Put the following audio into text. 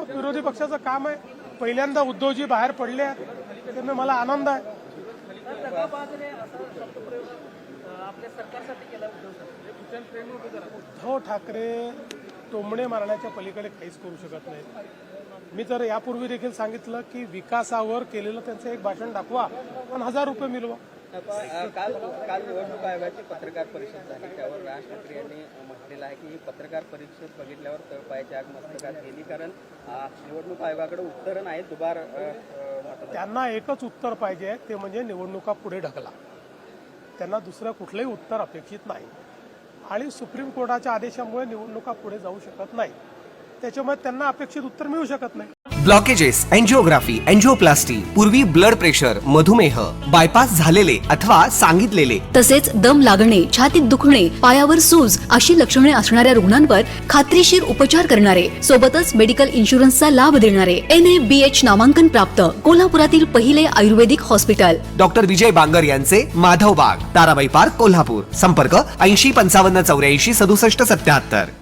विरोधी पक्षाचं काम आहे. पहिल्यांदा उद्धवजी बाहेर पडले आहेत, त्यामुळे मला आनंद आहे. उद्धव ठाकरे टोमणे मारण्याच्या पलीकडे काहीच करू शकत नाही. मी तर यापूर्वी देखील सांगितलं की विकासावर केलेलं त्यांचं एक भाषण दाखवा आणि 1000 रुपये मिळवा. काल निवडणूक आयोगाची पत्रकार परिषद झाली, त्यावर राज ठाकरे यांनी म्हटलेलं आहे की ही पत्रकार परिषद बघितल्यावर तळपायाची आग मस्तकात गेली, कारण निवडणूक आयोगाकडे उत्तरं नाहीत. दुबार त्यांना एकच उत्तर पाहिजे, ते म्हणजे निवडणुका पुढे ढकला. त्यांना दुसरं कुठलंही उत्तर अपेक्षित नाही आणि सुप्रीम कोर्टाच्या आदेशामुळे निवडणुका पुढे जाऊ शकत नाही. त्याच्यामुळे त्यांना अपेक्षित उत्तर मिळू शकत नाही. ब्लॉकेजेस, एंजिओग्राफी, एंजिओप्लास्टी, पूर्वी ब्लड प्रेशर, मधुमेह, बायपास झालेले अथवा सांगितलेले, तसेच दम लागणे, छातीत दुखणे, पायावर सूज अशी लक्षणे असणाऱ्या रुग्णांवर खात्रीशीर उपचार करणारे, सोबतच मेडिकल इन्शुरन्सचा लाभ देणारे NABH नामांकन प्राप्त कोल्हापुरातील पहिले आयुर्वेदिक हॉस्पिटल डॉक्टर विजय बांगर यांचे माधव बाग, ताराबाई पार्क, कोल्हापूर. संपर्क 80 55 84 67 77.